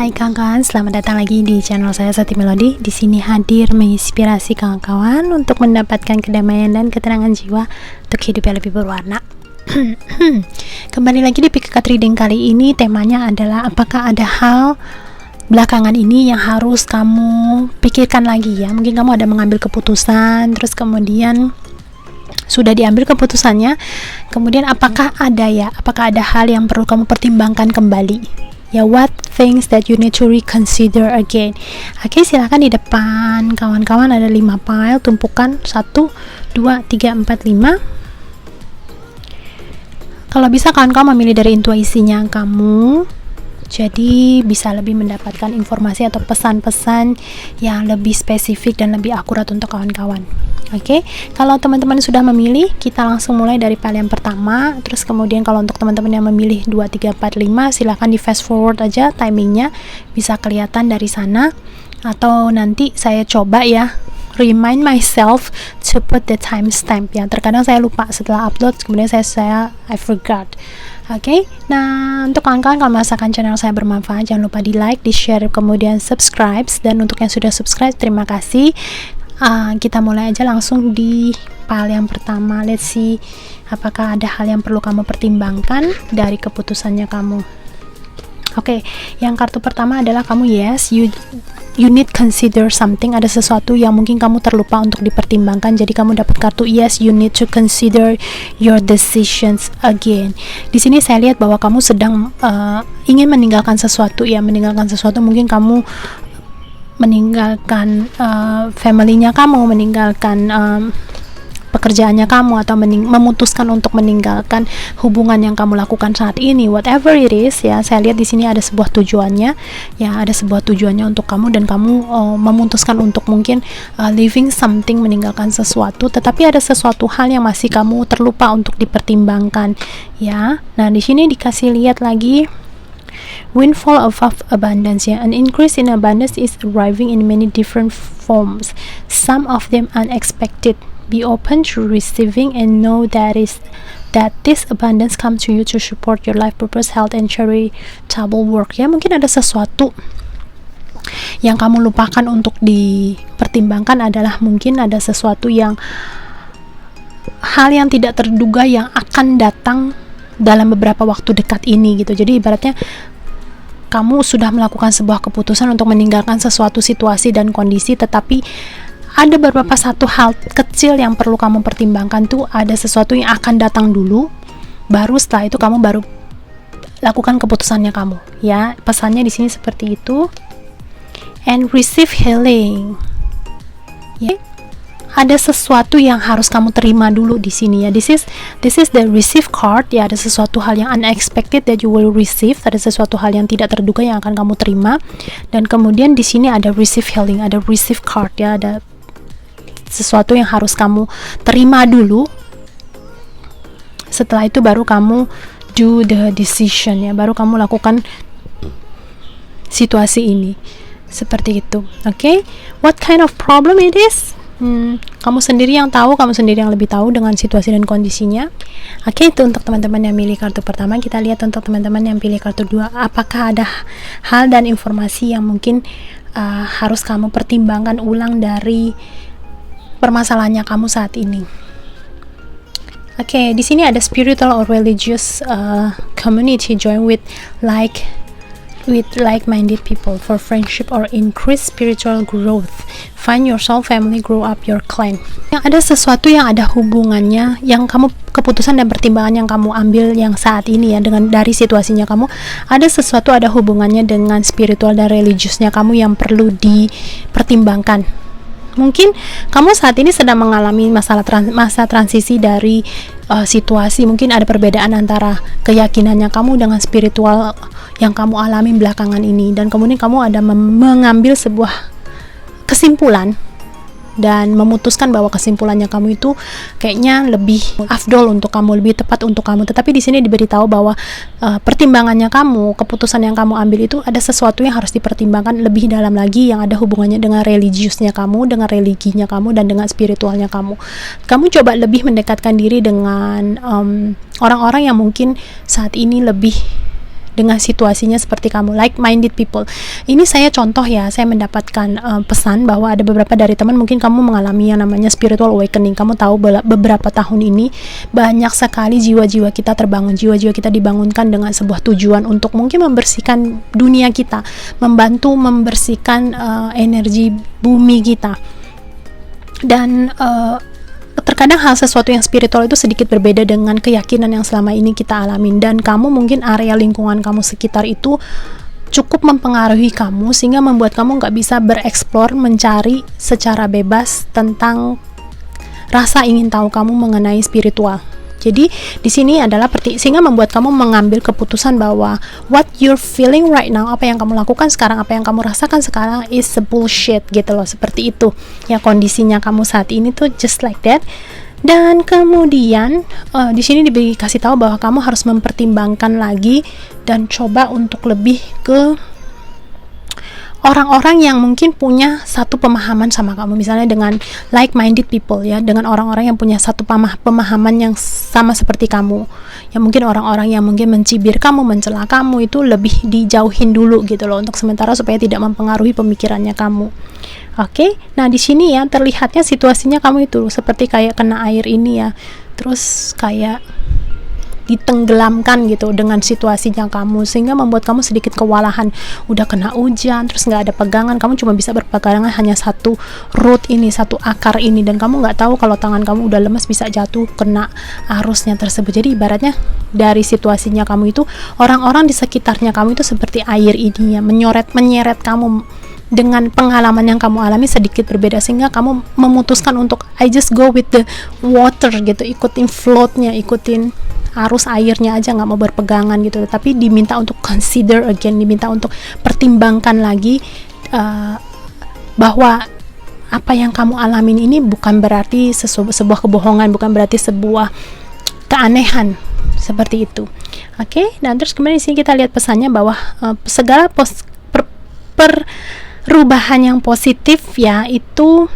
Hai kawan-kawan, selamat datang lagi di channel saya Sati Melody. Di sini hadir menginspirasi kawan-kawan untuk mendapatkan kedamaian dan ketenangan jiwa untuk hidup yang lebih berwarna. Kembali lagi di Pick Card Reading kali ini, temanya adalah apakah ada hal belakangan ini yang harus kamu pikirkan lagi ya. Mungkin kamu ada mengambil keputusan, terus kemudian sudah diambil keputusannya, kemudian apakah ada hal yang perlu kamu pertimbangkan kembali ya, what things that you need to reconsider again. Oke, silakan di depan kawan-kawan ada 5 pile tumpukan 1, 2, 3, 4, 5. Kalau bisa kawan-kawan memilih dari intuisinya kamu, jadi bisa lebih mendapatkan informasi atau pesan-pesan yang lebih spesifik dan lebih akurat untuk kawan-kawan. Oke, kalau teman-teman sudah memilih, kita langsung mulai dari pile yang pertama. Terus kemudian kalau untuk teman-teman yang memilih 2, 3, 4, 5, silahkan di fast forward aja timingnya, bisa kelihatan dari sana. Atau nanti saya coba ya, remind myself to put the timestamp ya. Terkadang saya lupa setelah upload, kemudian I forgot. Oke, nah untuk kawan-kawan kalau merasakan channel saya bermanfaat, jangan lupa di like, di share, kemudian subscribe. Dan untuk yang sudah subscribe, terima kasih. Kita mulai aja langsung di pile yang pertama. Let's see apakah ada hal yang perlu kamu pertimbangkan dari keputusannya kamu. Oke, yang kartu pertama adalah kamu yes, you need consider something. Ada sesuatu yang mungkin kamu terlupa untuk dipertimbangkan. Jadi kamu dapat kartu yes, you need to consider your decisions again. Di sini saya lihat bahwa kamu sedang ingin meninggalkan sesuatu ya, mungkin kamu meninggalkan family-nya kamu, meninggalkan pekerjaannya kamu, atau memutuskan untuk meninggalkan hubungan yang kamu lakukan saat ini, whatever it is ya. Saya lihat di sini ada sebuah tujuannya ya, ada sebuah tujuannya untuk kamu, dan kamu memutuskan untuk mungkin leaving something, meninggalkan sesuatu, tetapi ada sesuatu hal yang masih kamu terlupa untuk dipertimbangkan ya. Nah, di sini dikasih lihat lagi windfall of abundance ya. An increase in abundance is arriving in many different forms, some of them unexpected. Be open to receiving and know that this abundance comes to you to support your life purpose, health, and charitable work ya. Mungkin ada sesuatu yang kamu lupakan untuk dipertimbangkan, adalah mungkin ada sesuatu yang hal yang tidak terduga yang akan datang dalam beberapa waktu dekat ini gitu. Jadi ibaratnya kamu sudah melakukan sebuah keputusan untuk meninggalkan sesuatu situasi dan kondisi, tetapi ada beberapa satu hal kecil yang perlu kamu pertimbangkan tuh. Ada sesuatu yang akan datang dulu, baru setelah itu kamu baru lakukan keputusannya kamu ya. Pesannya di sini seperti itu. And receive healing ya. Ada sesuatu yang harus kamu terima dulu di sini ya. This is the receive card ya. Ada sesuatu hal yang unexpected that you will receive. Ada sesuatu hal yang tidak terduga yang akan kamu terima. Dan kemudian di sini ada receive healing, ada receive card ya. Ada sesuatu yang harus kamu terima dulu. Setelah itu baru kamu do the decision ya. Baru kamu lakukan situasi ini. Seperti itu. Okay? What kind of problem it is? Kamu sendiri yang tahu, kamu sendiri yang lebih tahu dengan situasi dan kondisinya. Oke, itu untuk teman-teman yang pilih kartu pertama. Kita lihat untuk teman-teman yang pilih kartu 2, apakah ada hal dan informasi yang mungkin harus kamu pertimbangkan ulang dari permasalahannya kamu saat ini. Oke, di sini ada spiritual or religious community, join with like-minded people for friendship or increase spiritual growth. Find your soul family, grow up your clan. Yang ada sesuatu yang ada hubungannya, yang kamu keputusan dan pertimbangan yang kamu ambil yang saat ini ya, dengan dari situasinya kamu, ada sesuatu ada hubungannya dengan spiritual dan religiusnya kamu yang perlu dipertimbangkan. Mungkin kamu saat ini sedang mengalami masa transisi dari situasi, mungkin ada perbedaan antara keyakinannya kamu dengan spiritual yang kamu alami belakangan ini, dan kemudian kamu ada mengambil sebuah kesimpulan dan memutuskan bahwa kesimpulannya kamu itu kayaknya lebih afdol untuk kamu, lebih tepat untuk kamu. Tetapi di sini diberitahu bahwa pertimbangannya kamu, keputusan yang kamu ambil itu ada sesuatu yang harus dipertimbangkan lebih dalam lagi, yang ada hubungannya dengan religiusnya kamu, dengan religinya kamu, dan dengan spiritualnya kamu. Kamu coba lebih mendekatkan diri dengan orang-orang yang mungkin saat ini lebih dengan situasinya seperti kamu, like-minded people. Ini saya contoh ya, saya mendapatkan pesan bahwa ada beberapa dari teman, mungkin kamu mengalami yang namanya spiritual awakening. Kamu tahu beberapa tahun ini banyak sekali jiwa-jiwa kita terbangun, jiwa-jiwa kita dibangunkan dengan sebuah tujuan untuk mungkin membersihkan dunia kita, membantu membersihkan energi bumi kita. Dan terkadang hal sesuatu yang spiritual itu sedikit berbeda dengan keyakinan yang selama ini kita alamin, dan kamu mungkin area lingkungan kamu sekitar itu cukup mempengaruhi kamu sehingga membuat kamu nggak bisa bereksplor, mencari secara bebas tentang rasa ingin tahu kamu mengenai spiritual. Jadi di sini adalah sehingga membuat kamu mengambil keputusan bahwa what you're feeling right now, apa yang kamu lakukan sekarang, apa yang kamu rasakan sekarang is a bullshit gitu loh, seperti itu ya kondisinya kamu saat ini tuh, just like that. Dan kemudian di sini dikasih tahu bahwa kamu harus mempertimbangkan lagi dan coba untuk lebih ke orang-orang yang mungkin punya satu pemahaman sama kamu, misalnya dengan like-minded people ya, dengan orang-orang yang punya satu pemahaman yang sama seperti kamu. Ya mungkin orang-orang yang mungkin mencibir kamu, mencela kamu itu lebih dijauhin dulu gitu loh, untuk sementara supaya tidak mempengaruhi pemikirannya kamu. Oke, nah di sini ya terlihatnya situasinya kamu itu seperti kayak kena air ini ya, terus kayak ditenggelamkan gitu dengan situasinya kamu, sehingga membuat kamu sedikit kewalahan. Udah kena hujan, terus nggak ada pegangan, kamu cuma bisa berpegangan hanya satu root ini, satu akar ini, dan kamu nggak tahu kalau tangan kamu udah lemas bisa jatuh kena arusnya tersebut. Jadi ibaratnya dari situasinya kamu itu, orang-orang di sekitarnya kamu itu seperti air ini ya, menyeret kamu dengan pengalaman yang kamu alami sedikit berbeda, sehingga kamu memutuskan untuk I just go with the water gitu, ikutin floatnya, ikutin arus airnya aja, nggak mau berpegangan gitu. Tapi diminta untuk consider again, diminta untuk pertimbangkan lagi bahwa apa yang kamu alamin ini bukan berarti sebuah kebohongan, bukan berarti sebuah keanehan seperti itu. Oke, dan terus kemudian di sini kita lihat pesannya bahwa segala perubahan yang positif ya itu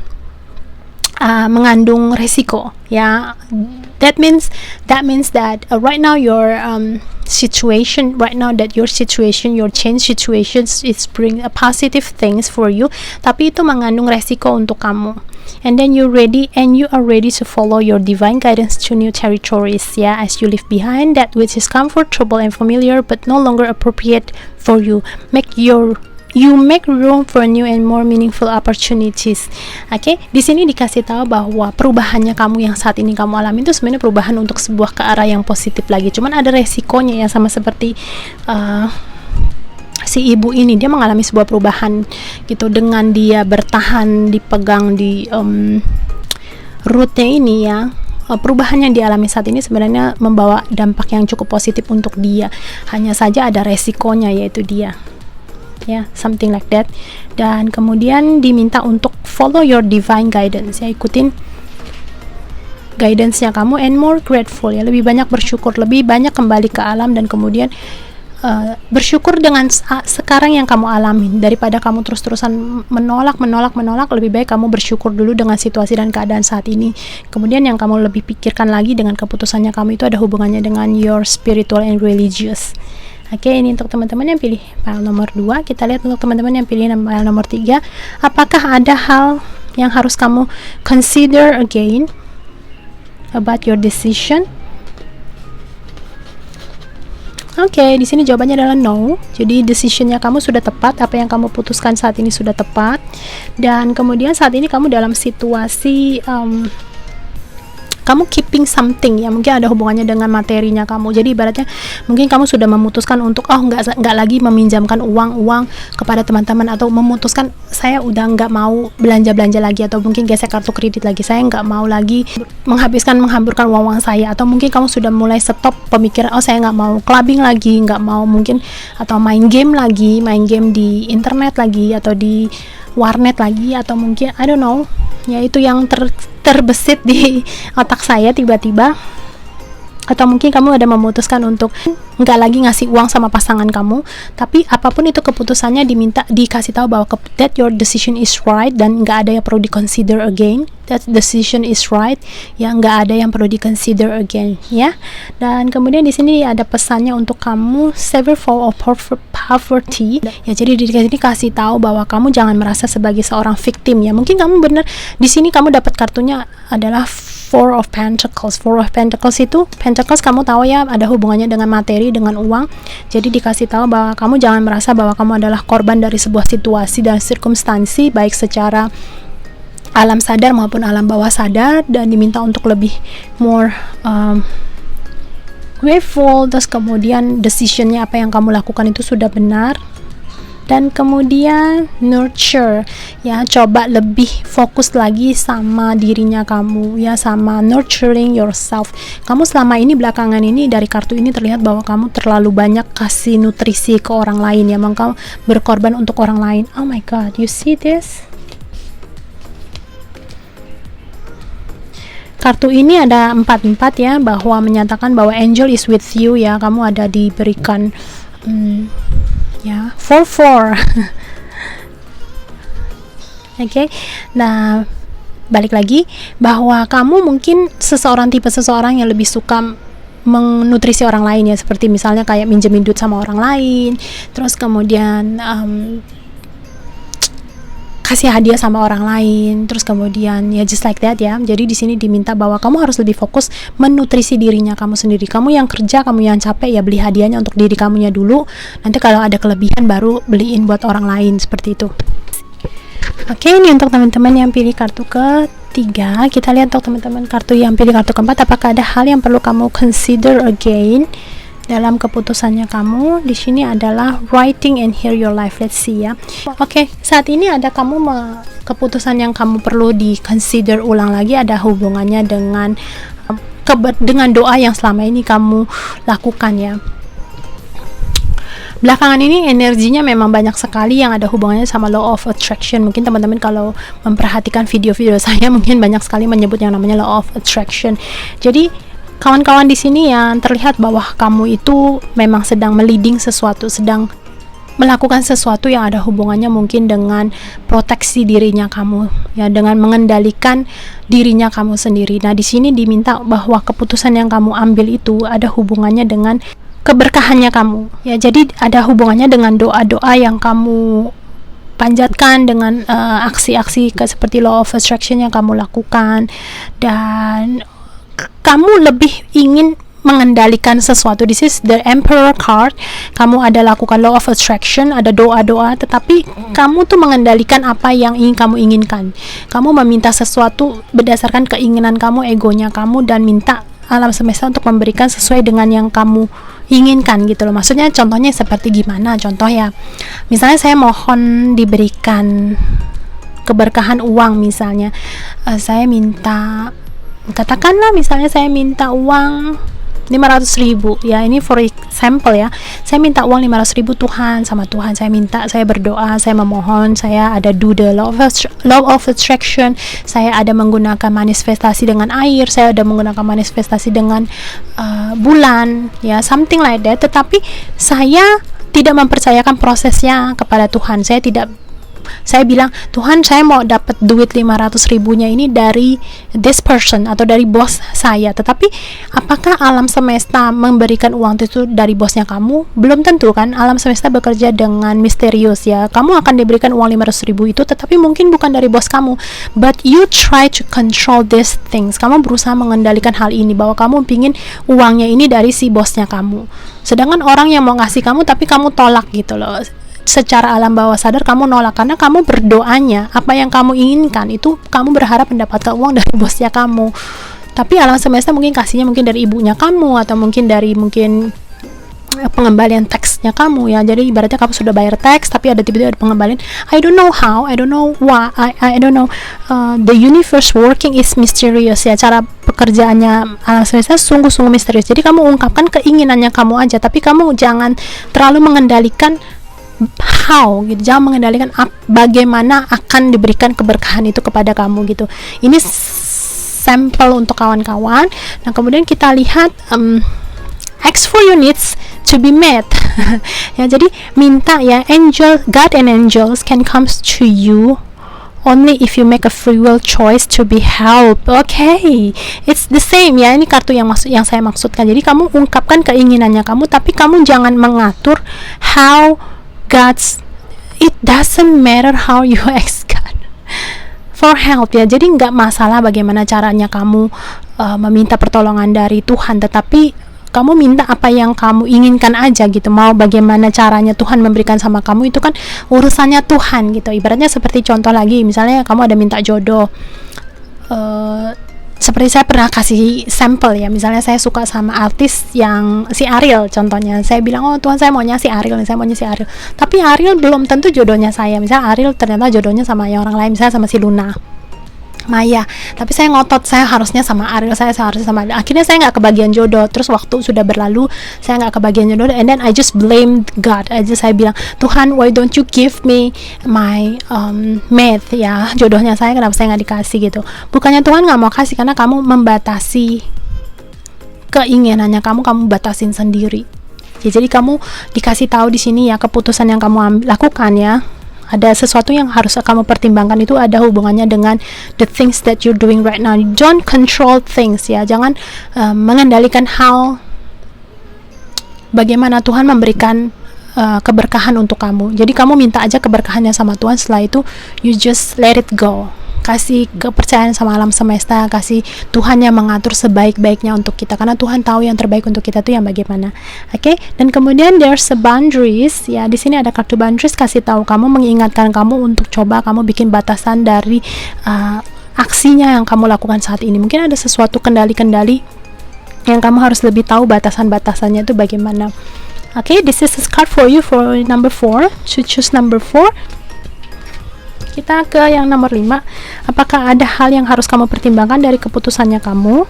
mengandung resiko ya. That means that right now your situation, right now that your situation, your change situations is bring a positive things for you, tapi itu mengandung resiko untuk kamu. And then you are ready to follow your divine guidance to new territories ya, as you leave behind that which is comfortable and familiar but no longer appropriate for you. You make room for new and more meaningful opportunities. Oke, di sini dikasih tahu bahwa perubahannya kamu yang saat ini kamu alami itu sebenarnya perubahan untuk sebuah ke arah yang positif lagi. Cuman ada resikonya ya, sama seperti si ibu ini, dia mengalami sebuah perubahan gitu dengan dia bertahan dipegang di rootnya ini ya. Perubahan yang dialami saat ini sebenarnya membawa dampak yang cukup positif untuk dia. Hanya saja ada resikonya, yaitu dia. Ya, something like that. Dan kemudian diminta untuk follow your divine guidance ya, ikutin guidance-nya kamu, and more grateful ya, lebih banyak bersyukur, lebih banyak kembali ke alam, dan kemudian bersyukur dengan sekarang yang kamu alamin, daripada kamu terus-terusan menolak, lebih baik kamu bersyukur dulu dengan situasi dan keadaan saat ini. Kemudian yang kamu lebih pikirkan lagi dengan keputusannya kamu itu ada hubungannya dengan your spiritual and religious. Oke, ini untuk teman-teman yang pilih file nomor 2. Kita lihat untuk teman-teman yang pilih file nomor 3. Apakah ada hal yang harus kamu consider again about your decision? Oke, di sini jawabannya adalah no. Jadi decisionnya kamu sudah tepat, apa yang kamu putuskan saat ini sudah tepat. Dan kemudian saat ini kamu dalam situasi kamu keeping something ya, mungkin ada hubungannya dengan materinya kamu. Jadi ibaratnya mungkin kamu sudah memutuskan untuk nggak lagi meminjamkan uang kepada teman-teman, atau memutuskan saya udah nggak mau belanja lagi, atau mungkin gesek kartu kredit lagi, saya nggak mau lagi menghamburkan uang saya, atau mungkin kamu sudah mulai stop pemikiran saya nggak mau clubbing lagi, nggak mau mungkin, atau main game di internet lagi, atau di warnet lagi, atau mungkin I don't know ya, itu yang terbesit di otak saya tiba-tiba. atau mungkin kamu ada memutuskan untuk nggak lagi ngasih uang sama pasangan kamu, tapi apapun itu keputusannya dikasih tahu bahwa that your decision is right dan nggak ada yang perlu consider again. That decision is right, ya, nggak ada yang perlu consider again, ya. Dan kemudian di sini ada pesannya untuk kamu, save for poverty, ya. Jadi di sini kasih tahu bahwa kamu jangan merasa sebagai seorang victim, ya. Mungkin kamu benar di sini kamu dapat kartunya adalah Four of Pentacles. Four of Pentacles itu, Pentacles kamu tahu ya, ada hubungannya dengan materi, dengan uang. Jadi dikasih tahu bahwa kamu jangan merasa bahwa kamu adalah korban dari sebuah situasi dan sirkumstansi, baik secara alam sadar maupun alam bawah sadar, dan diminta untuk lebih more grateful. Terus kemudian decisionnya apa yang kamu lakukan itu sudah benar. Dan kemudian nurture, ya, coba lebih fokus lagi sama dirinya kamu, ya, sama nurturing yourself. Kamu selama ini belakangan ini dari kartu ini terlihat bahwa kamu terlalu banyak kasih nutrisi ke orang lain, ya, kamu berkorban untuk orang lain. Oh my god, you see this? Kartu ini ada 4-4, ya, bahwa menyatakan bahwa angel is with you, ya, kamu ada diberikan ya, 4-4. Oke. Nah, balik lagi bahwa kamu mungkin tipe seseorang yang lebih suka menutrisi orang lain, ya, seperti misalnya kayak minjemin duit sama orang lain, terus kemudian kasih hadiah sama orang lain, terus kemudian ya just like that, ya. Jadi di sini diminta bahwa kamu harus lebih fokus menutrisi dirinya kamu sendiri. Kamu yang kerja, kamu yang capek, ya beli hadiahnya untuk diri kamunya dulu. Nanti kalau ada kelebihan baru beliin buat orang lain, seperti itu. Oke, ini untuk teman-teman yang pilih kartu ketiga. Kita lihat untuk teman-teman kartu yang pilih kartu keempat, apakah ada hal yang perlu kamu consider again dalam keputusannya kamu. Di sini adalah writing and hear your life. Let's see, ya. Oke, saat ini ada keputusan yang kamu perlu di-consider ulang lagi, ada hubungannya dengan doa yang selama ini kamu lakukan, ya. Belakangan ini energinya memang banyak sekali yang ada hubungannya sama law of attraction. Mungkin teman-teman kalau memperhatikan video-video saya mungkin banyak sekali menyebut yang namanya law of attraction. Jadi kawan-kawan di sini yang terlihat bahwa kamu itu memang sedang meliding sesuatu, sedang melakukan sesuatu yang ada hubungannya mungkin dengan proteksi dirinya kamu, ya, dengan mengendalikan dirinya kamu sendiri. Nah, di sini diminta bahwa keputusan yang kamu ambil itu ada hubungannya dengan keberkahannya kamu, ya. Jadi ada hubungannya dengan doa-doa yang kamu panjatkan, dengan aksi-aksi seperti law of attraction yang kamu lakukan, dan kamu lebih ingin mengendalikan sesuatu. This is the Emperor card. Kamu ada lakukan law of attraction, ada doa-doa, tetapi kamu tuh mengendalikan apa yang ingin kamu inginkan. Kamu meminta sesuatu berdasarkan keinginan kamu, egonya kamu, dan minta alam semesta untuk memberikan sesuai dengan yang kamu inginkan, gitu loh. Maksudnya contohnya seperti gimana? Contoh, ya, misalnya saya mohon diberikan keberkahan uang, misalnya saya minta, katakanlah misalnya saya minta uang 500.000, ya, ini for example, ya. Saya minta uang 500.000, Tuhan, sama Tuhan saya minta, saya berdoa, saya memohon, saya ada do the law of attraction, saya ada menggunakan manifestasi dengan air, saya ada menggunakan manifestasi dengan bulan, ya, something like that. Tetapi saya tidak mempercayakan prosesnya kepada Tuhan. Saya bilang, Tuhan, saya mau dapat duit 500.000-nya ini dari this person atau dari bos saya. Tetapi apakah alam semesta memberikan uang itu dari bosnya kamu? Belum tentu, kan? Alam semesta bekerja dengan misterius, ya. Kamu akan diberikan uang 500.000 itu, tetapi mungkin bukan dari bos kamu. But you try to control these things. Kamu berusaha mengendalikan hal ini, bahwa kamu pingin uangnya ini dari si bosnya kamu. Sedangkan orang yang mau ngasih kamu, tapi kamu tolak, gitu loh. Secara alam bawah sadar kamu nolak, karena kamu berdoanya apa yang kamu inginkan itu kamu berharap mendapatkan uang dari bosnya kamu. Tapi alam semesta mungkin kasihnya mungkin dari ibunya kamu, atau mungkin dari pengembalian teksnya kamu, ya. Jadi ibaratnya kamu sudah bayar teks tapi ada tiba-tiba ada pengembalian. I don't know how, I don't know why, I don't know. The universe working is mysterious, ya. Cara pekerjaannya alam semesta sungguh-sungguh misterius. Jadi kamu ungkapkan keinginannya kamu aja, tapi kamu jangan terlalu mengendalikan how, gitu. Jangan mengendalikan bagaimana akan diberikan keberkahan itu kepada kamu, gitu. Ini sampel untuk kawan-kawan. Nah kemudian kita lihat ask for your needs to be met. Ya, jadi minta ya, God and angels can come to you only if you make a free will choice to be helped. Okay, it's the same ya. Ini kartu yang saya maksudkan. Jadi kamu ungkapkan keinginannya kamu, tapi kamu jangan mengatur how it doesn't matter how you ask God for help ya. Jadi nggak masalah bagaimana caranya kamu meminta pertolongan dari Tuhan, tetapi kamu minta apa yang kamu inginkan aja gitu. Mau bagaimana caranya Tuhan memberikan sama kamu, itu kan urusannya Tuhan gitu. Ibaratnya seperti contoh lagi, misalnya kamu ada minta jodoh, seperti saya pernah kasih sampel ya, misalnya saya suka sama artis yang si Ariel contohnya. Saya bilang, oh Tuhan saya maunya si Ariel, tapi Ariel belum tentu jodohnya saya. Misalnya Ariel ternyata jodohnya sama yang orang lain, misalnya sama si Luna Maya, tapi saya ngotot saya harusnya sama Ariel, saya harusnya sama, akhirnya saya nggak kebagian jodoh. Terus waktu sudah berlalu, saya nggak kebagian jodoh, and then I just blame God. Saya bilang, Tuhan, why don't you give me my mate ya, jodohnya saya, kenapa saya nggak dikasih gitu. Bukannya Tuhan nggak mau kasih, karena kamu membatasi keinginannya kamu batasin sendiri ya. Jadi kamu dikasih tahu di sini ya, keputusan yang kamu lakukan ya, ada sesuatu yang harus kamu pertimbangkan, itu ada hubungannya dengan the things that you're doing right now. Don't control things ya, jangan mengendalikan hal bagaimana Tuhan memberikan keberkahan untuk kamu. Jadi kamu minta aja keberkahannya sama Tuhan, setelah itu you just let it go. Kasih kepercayaan sama alam semesta, kasih Tuhan yang mengatur sebaik-baiknya untuk kita, karena Tuhan tahu yang terbaik untuk kita tuh yang bagaimana. Oke? Dan kemudian there's a boundaries ya. Di sini ada kartu boundaries, kasih tahu kamu, mengingatkan kamu untuk coba kamu bikin batasan dari aksinya yang kamu lakukan saat ini. Mungkin ada sesuatu kendali-kendali yang kamu harus lebih tahu batasan-batasannya itu bagaimana. Oke, this is a card for you for number 4. To choose number 4. Kita ke yang nomor 5. Apakah ada hal yang harus kamu pertimbangkan dari keputusannya kamu?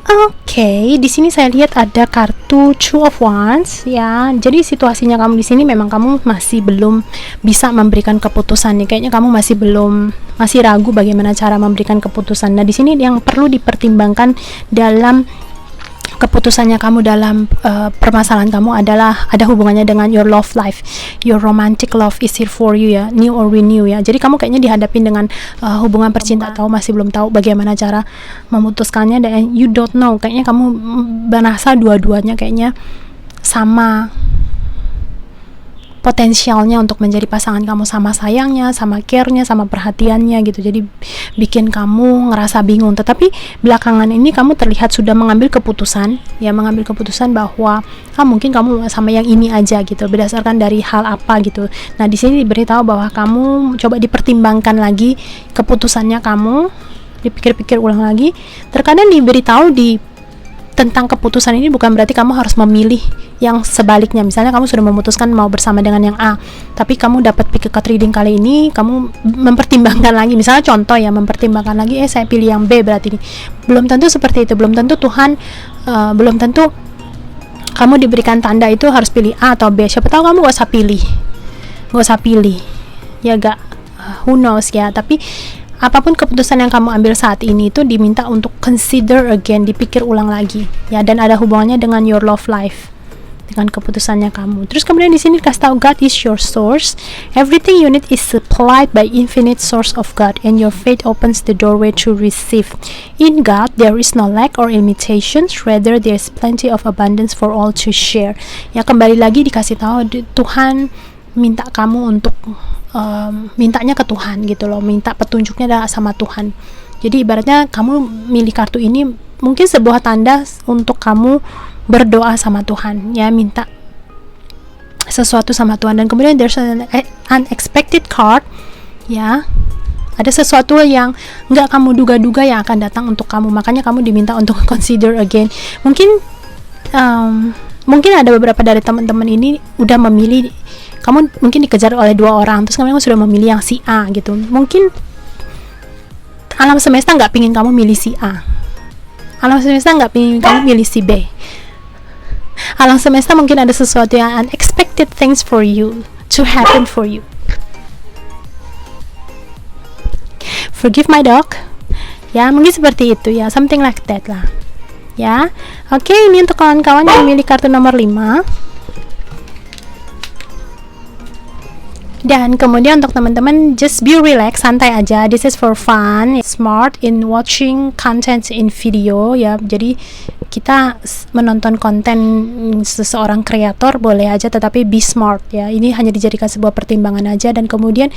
Oke, di sini saya lihat ada kartu Two of Wands ya. Jadi situasinya kamu di sini memang kamu masih belum bisa memberikan keputusan nih. Kayaknya kamu masih ragu bagaimana cara memberikan keputusan. Nah, di sini yang perlu dipertimbangkan dalam keputusannya kamu dalam permasalahan kamu adalah ada hubungannya dengan your love life. Your romantic love is here for you ya, new or renew ya. Jadi kamu kayaknya dihadapin dengan hubungan percintaan, tahu masih belum tahu bagaimana cara memutuskannya, dan you don't know. Kayaknya kamu merasa dua-duanya kayaknya sama potensialnya untuk menjadi pasangan kamu, sama sayangnya, sama care-nya, sama perhatiannya gitu. Jadi bikin kamu ngerasa bingung. Tetapi belakangan ini kamu terlihat sudah mengambil keputusan bahwa mungkin kamu sama yang ini aja gitu, berdasarkan dari hal apa gitu. Nah, di sini diberitahu bahwa kamu coba dipertimbangkan lagi keputusannya kamu, dipikir-pikir ulang lagi. Terkadang diberitahu tentang keputusan ini bukan berarti kamu harus memilih yang sebaliknya. Misalnya kamu sudah memutuskan mau bersama dengan yang A, tapi kamu dapat pick card reading kali ini, kamu mempertimbangkan lagi, misalnya contoh ya, mempertimbangkan lagi, saya pilih yang B, berarti ini belum tentu seperti itu. Belum tentu Tuhan belum tentu kamu diberikan tanda itu harus pilih A atau B. Siapa tahu kamu gak usah pilih ya, gak who knows ya. Tapi apapun keputusan yang kamu ambil saat ini itu diminta untuk consider again, dipikir ulang lagi ya, dan ada hubungannya dengan your love life, dengan keputusannya kamu. Terus kemudian di sini kasih tahu God is your source. Everything you need is supplied by infinite source of God, and your faith opens the doorway to receive. In God there is no lack or limitations, rather there is plenty of abundance for all to share. Ya, kembali lagi dikasih tahu Tuhan minta kamu untuk mintanya ke Tuhan gitu loh, minta petunjuknya adalah sama Tuhan. Jadi ibaratnya kamu milih kartu ini mungkin sebuah tanda untuk kamu berdoa sama Tuhan ya, minta sesuatu sama Tuhan. Dan kemudian there's an unexpected card ya, ada sesuatu yang nggak kamu duga-duga yang akan datang untuk kamu, makanya kamu diminta untuk consider again. Mungkin ada beberapa dari teman-teman ini udah memilih, kamu mungkin dikejar oleh 2 orang, terus kamu sudah memilih yang si A gitu. Mungkin alam semesta nggak pingin kamu milih si A, alam semesta nggak pingin kamu milih si B. Alam semesta mungkin ada sesuatu yang unexpected things for you to happen for you. forgive my dog. Ya, mungkin seperti itu ya, something like that lah. Ya. Oke, ini untuk kawan-kawan yang memilih kartu nomor 5. Dan kemudian untuk teman-teman, just be relax, santai aja. This is for fun, smart in watching content in video ya. Jadi kita menonton konten seseorang kreator boleh aja, tetapi be smart ya. Ini hanya dijadikan sebuah pertimbangan aja. Dan kemudian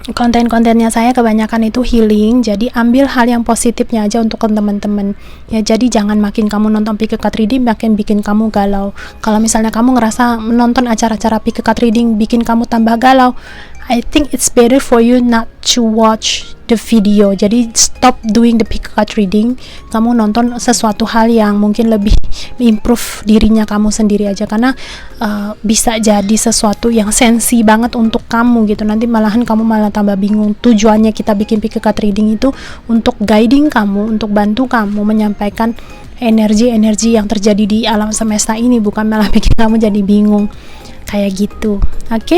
konten-kontennya saya kebanyakan itu healing, jadi ambil hal yang positifnya aja untuk teman-teman ya. Jadi jangan makin kamu nonton PKK reading makin bikin kamu galau. Kalau misalnya kamu ngerasa menonton acara-acara PKK reading bikin kamu tambah galau, I think it's better for you not to watch the video. Jadi stop doing the PKK reading. Kamu nonton sesuatu hal yang mungkin lebih improve dirinya kamu sendiri aja, karena bisa jadi sesuatu yang sensi banget untuk kamu gitu. Nanti malahan kamu malah tambah bingung. Tujuannya kita bikin PKK reading itu untuk guiding kamu, untuk bantu kamu menyampaikan energi-energi yang terjadi di alam semesta ini, bukan malah bikin kamu jadi bingung kayak gitu. Oke?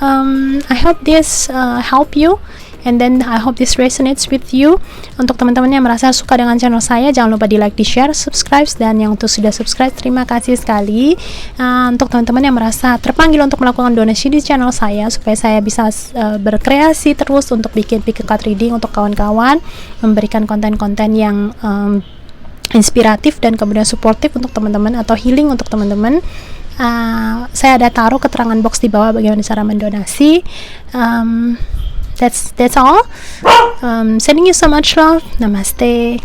I hope this help you, and then I hope this resonates with you. Untuk teman-teman yang merasa suka dengan channel saya, jangan lupa di like, di share, subscribe, dan yang untuk sudah subscribe, terima kasih sekali. Untuk teman-teman yang merasa terpanggil untuk melakukan donasi di channel saya, supaya saya bisa berkreasi terus untuk bikin PKK reading untuk kawan-kawan, memberikan konten-konten yang inspiratif dan kemudian suportif untuk teman-teman, atau healing untuk teman-teman. Saya ada taruh keterangan box di bawah bagaimana cara mendonasi. That's all. Sending you so much love. Namaste.